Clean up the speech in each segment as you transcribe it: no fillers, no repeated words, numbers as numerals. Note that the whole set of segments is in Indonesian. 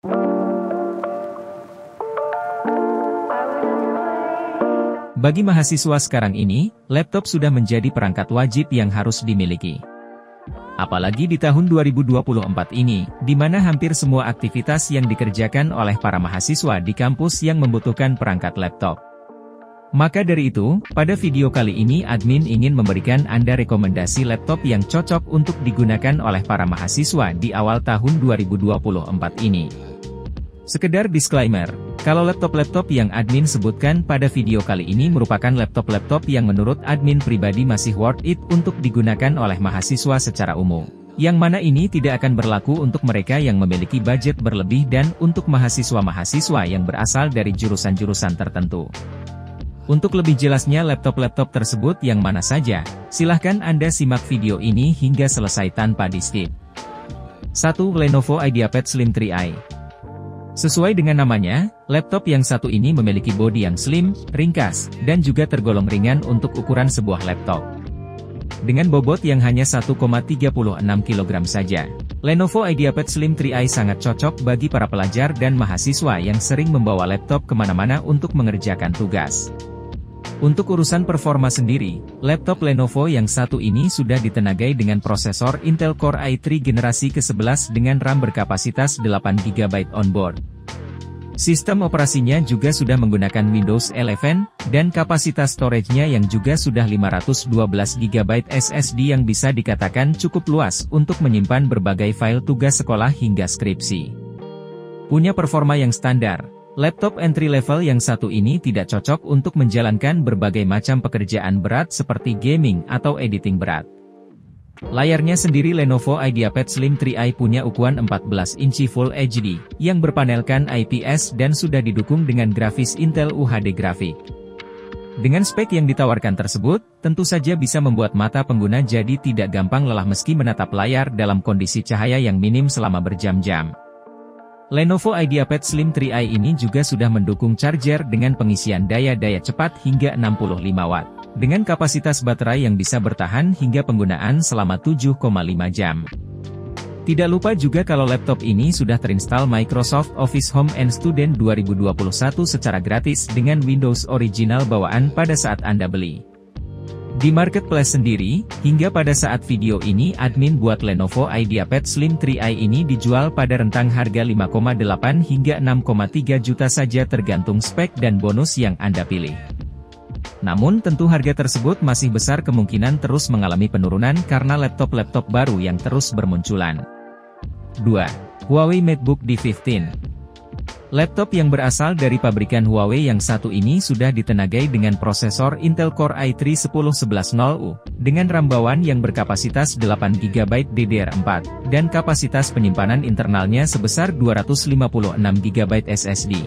Bagi mahasiswa sekarang ini, laptop sudah menjadi perangkat wajib yang harus dimiliki. Apalagi di tahun 2024 ini, di mana hampir semua aktivitas yang dikerjakan oleh para mahasiswa di kampus yang membutuhkan perangkat laptop. Maka dari itu, pada video kali ini admin ingin memberikan Anda rekomendasi laptop yang cocok untuk digunakan oleh para mahasiswa di awal tahun 2024 ini. Sekedar disclaimer, kalau laptop-laptop yang admin sebutkan pada video kali ini merupakan laptop-laptop yang menurut admin pribadi masih worth it untuk digunakan oleh mahasiswa secara umum. Yang mana ini tidak akan berlaku untuk mereka yang memiliki budget berlebih dan untuk mahasiswa-mahasiswa yang berasal dari jurusan-jurusan tertentu. Untuk lebih jelasnya laptop-laptop tersebut yang mana saja, silahkan Anda simak video ini hingga selesai tanpa di-skip. 1. Lenovo IdeaPad Slim 3i. Sesuai dengan namanya, laptop yang satu ini memiliki bodi yang slim, ringkas, dan juga tergolong ringan untuk ukuran sebuah laptop. Dengan bobot yang hanya 1,36 kg saja, Lenovo IdeaPad Slim 3i sangat cocok bagi para pelajar dan mahasiswa yang sering membawa laptop kemana-mana untuk mengerjakan tugas. Untuk urusan performa sendiri, laptop Lenovo yang satu ini sudah ditenagai dengan prosesor Intel Core i3 generasi ke-11 dengan RAM berkapasitas 8GB onboard. Sistem operasinya juga sudah menggunakan Windows 11, dan kapasitas storage-nya yang juga sudah 512GB SSD yang bisa dikatakan cukup luas untuk menyimpan berbagai file tugas sekolah hingga skripsi. Punya performa yang standar. Laptop entry level yang satu ini tidak cocok untuk menjalankan berbagai macam pekerjaan berat seperti gaming atau editing berat. Layarnya sendiri Lenovo IdeaPad Slim 3i punya ukuran 14 inci Full HD, yang berpanelkan IPS dan sudah didukung dengan grafis Intel UHD Graphic. Dengan spek yang ditawarkan tersebut, tentu saja bisa membuat mata pengguna jadi tidak gampang lelah meski menatap layar dalam kondisi cahaya yang minim selama berjam-jam. Lenovo IdeaPad Slim 3i ini juga sudah mendukung charger dengan pengisian daya cepat hingga 65 Watt, dengan kapasitas baterai yang bisa bertahan hingga penggunaan selama 7,5 jam. Tidak lupa juga kalau laptop ini sudah terinstall Microsoft Office Home and Student 2021 secara gratis dengan Windows original bawaan pada saat Anda beli. Di marketplace sendiri, hingga pada saat video ini admin buat Lenovo IdeaPad Slim 3i ini dijual pada rentang harga 5,8 hingga 6,3 juta saja tergantung spek dan bonus yang Anda pilih. Namun tentu harga tersebut masih besar kemungkinan terus mengalami penurunan karena laptop-laptop baru yang terus bermunculan. 2. Huawei MateBook D15. Laptop yang berasal dari pabrikan Huawei yang satu ini sudah ditenagai dengan prosesor Intel Core i3 10110U, dengan RAM bawaan yang berkapasitas 8GB DDR4, dan kapasitas penyimpanan internalnya sebesar 256GB SSD.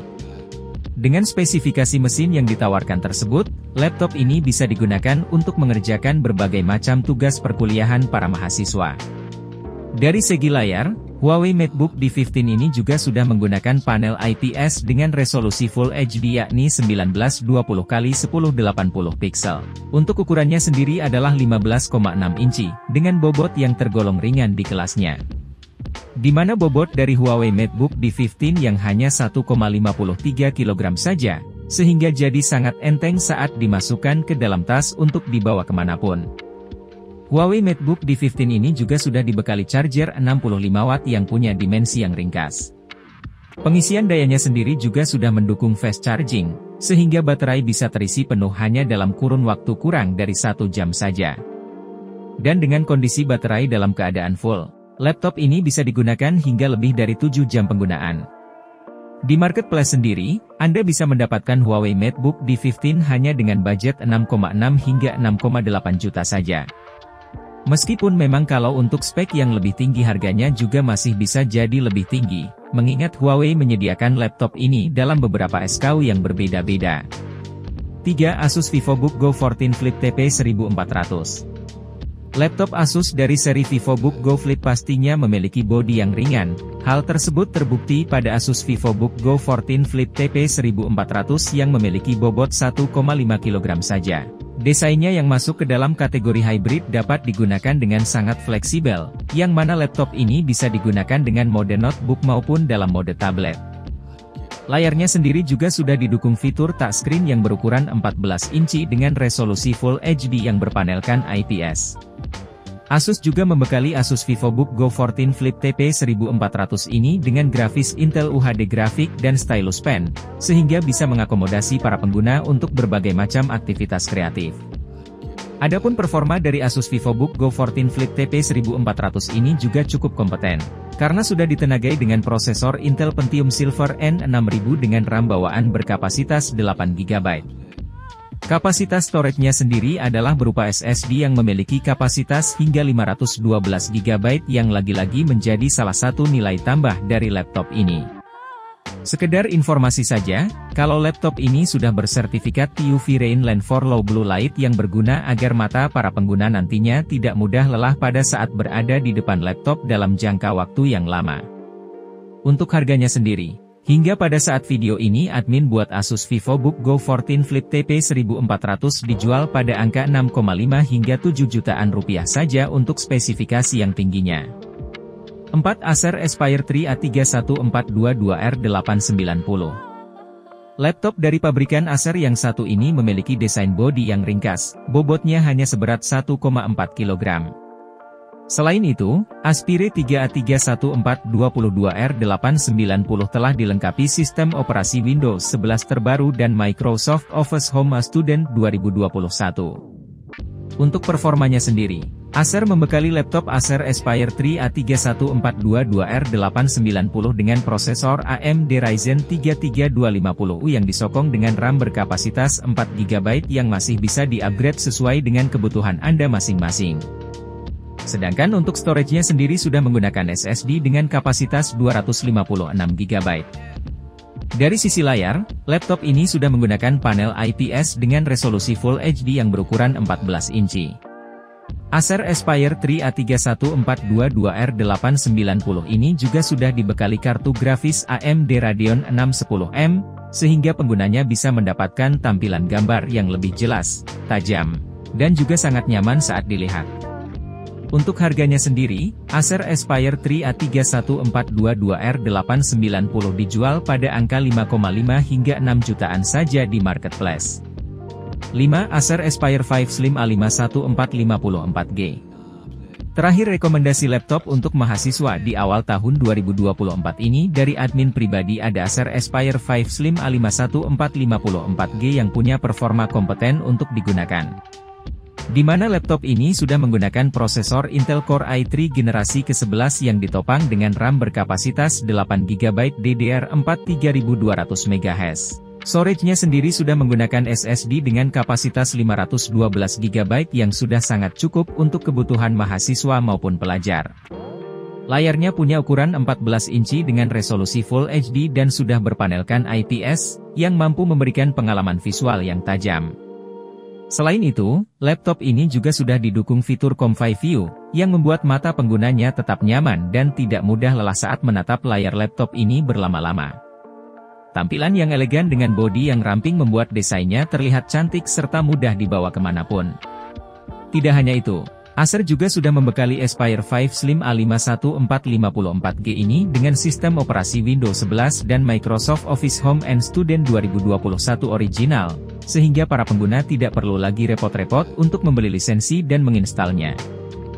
Dengan spesifikasi mesin yang ditawarkan tersebut, laptop ini bisa digunakan untuk mengerjakan berbagai macam tugas perkuliahan para mahasiswa. Dari segi layar, Huawei MateBook D15 ini juga sudah menggunakan panel IPS dengan resolusi Full HD yakni 1920x1080 pixel. Untuk ukurannya sendiri adalah 15,6 inci, dengan bobot yang tergolong ringan di kelasnya. Di mana bobot dari Huawei MateBook D15 yang hanya 1,53 kg saja, sehingga jadi sangat enteng saat dimasukkan ke dalam tas untuk dibawa kemanapun. Huawei MateBook D15 ini juga sudah dibekali charger 65 Watt yang punya dimensi yang ringkas. Pengisian dayanya sendiri juga sudah mendukung fast charging, sehingga baterai bisa terisi penuh hanya dalam kurun waktu kurang dari 1 jam saja. Dan dengan kondisi baterai dalam keadaan full, laptop ini bisa digunakan hingga lebih dari 7 jam penggunaan. Di marketplace sendiri, Anda bisa mendapatkan Huawei MateBook D15 hanya dengan budget 6,6 hingga 6,8 juta saja. Meskipun memang kalau untuk spek yang lebih tinggi harganya juga masih bisa jadi lebih tinggi, mengingat Huawei menyediakan laptop ini dalam beberapa SKU yang berbeda-beda. 3. Asus VivoBook Go 14 Flip TP 1400. Laptop Asus dari seri VivoBook Go Flip pastinya memiliki bodi yang ringan. Hal tersebut terbukti pada Asus VivoBook Go 14 Flip TP 1400 yang memiliki bobot 1,5 kg saja. Desainnya yang masuk ke dalam kategori hybrid dapat digunakan dengan sangat fleksibel, yang mana laptop ini bisa digunakan dengan mode notebook maupun dalam mode tablet. Layarnya sendiri juga sudah didukung fitur touchscreen yang berukuran 14 inci dengan resolusi Full HD yang berpanelkan IPS. Asus juga membekali Asus VivoBook Go 14 Flip TP 1400 ini dengan grafis Intel UHD grafik dan stylus pen, sehingga bisa mengakomodasi para pengguna untuk berbagai macam aktivitas kreatif. Adapun performa dari Asus VivoBook Go 14 Flip TP 1400 ini juga cukup kompeten, karena sudah ditenagai dengan prosesor Intel Pentium Silver N6000 dengan RAM bawaan berkapasitas 8GB. Kapasitas storage-nya sendiri adalah berupa SSD yang memiliki kapasitas hingga 512GB yang lagi-lagi menjadi salah satu nilai tambah dari laptop ini. Sekedar informasi saja, kalau laptop ini sudah bersertifikat UV Rainland for Low Blue Light yang berguna agar mata para pengguna nantinya tidak mudah lelah pada saat berada di depan laptop dalam jangka waktu yang lama. Untuk harganya sendiri, hingga pada saat video ini admin buat Asus VivoBook Go 14 Flip TP 1400 dijual pada angka 6,5 hingga 7 jutaan rupiah saja untuk spesifikasi yang tingginya. 4 Acer Aspire 3 A3142R890. Laptop dari pabrikan Acer yang satu ini memiliki desain bodi yang ringkas, bobotnya hanya seberat 1,4 kg. Selain itu, Aspire 3 A3142R890 telah dilengkapi sistem operasi Windows 11 terbaru dan Microsoft Office Home Student 2021. Untuk performanya sendiri, Acer membekali laptop Acer Aspire 3 A3142R890 dengan prosesor AMD Ryzen 3 3250U yang disokong dengan RAM berkapasitas 4GB yang masih bisa di-upgrade sesuai dengan kebutuhan Anda masing-masing. Sedangkan untuk storage-nya sendiri sudah menggunakan SSD dengan kapasitas 256GB. Dari sisi layar, laptop ini sudah menggunakan panel IPS dengan resolusi Full HD yang berukuran 14 inci. Acer Aspire 3 A3142R890 ini juga sudah dibekali kartu grafis AMD Radeon 610M, sehingga penggunanya bisa mendapatkan tampilan gambar yang lebih jelas, tajam, dan juga sangat nyaman saat dilihat. Untuk harganya sendiri, Acer Aspire 3 A3142R890 dijual pada angka 5,5 hingga 6 jutaan saja di marketplace. 5 Acer Aspire 5 Slim A514054G. Terakhir rekomendasi laptop untuk mahasiswa di awal tahun 2024 ini dari admin pribadi ada Acer Aspire 5 Slim A514054G yang punya performa kompeten untuk digunakan. Di mana laptop ini sudah menggunakan prosesor Intel Core i3 generasi ke-11 yang ditopang dengan RAM berkapasitas 8GB DDR4 3200 MHz. Storage-nya sendiri sudah menggunakan SSD dengan kapasitas 512GB yang sudah sangat cukup untuk kebutuhan mahasiswa maupun pelajar. Layarnya punya ukuran 14 inci dengan resolusi Full HD dan sudah berpanelkan IPS, yang mampu memberikan pengalaman visual yang tajam. Selain itu, laptop ini juga sudah didukung fitur Comfy View, yang membuat mata penggunanya tetap nyaman dan tidak mudah lelah saat menatap layar laptop ini berlama-lama. Tampilan yang elegan dengan bodi yang ramping membuat desainnya terlihat cantik serta mudah dibawa kemanapun. Tidak hanya itu, Acer juga sudah membekali Aspire 5 Slim A514054G ini dengan sistem operasi Windows 11 dan Microsoft Office Home and Student 2021 original, sehingga para pengguna tidak perlu lagi repot-repot untuk membeli lisensi dan menginstalnya.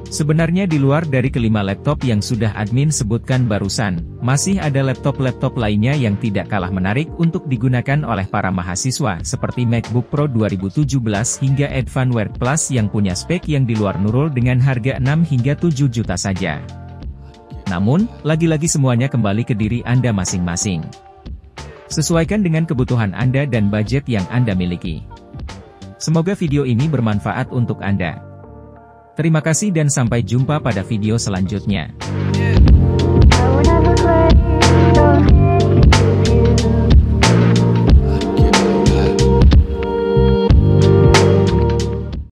Sebenarnya di luar dari kelima laptop yang sudah admin sebutkan barusan, masih ada laptop-laptop lainnya yang tidak kalah menarik untuk digunakan oleh para mahasiswa seperti MacBook Pro 2017 hingga Advanced Plus yang punya spek yang di luar Nurul dengan harga 6 hingga 7 juta saja. Namun, lagi-lagi semuanya kembali ke diri Anda masing-masing. Sesuaikan dengan kebutuhan Anda dan budget yang Anda miliki. Semoga video ini bermanfaat untuk Anda. Terima kasih dan sampai jumpa pada video selanjutnya.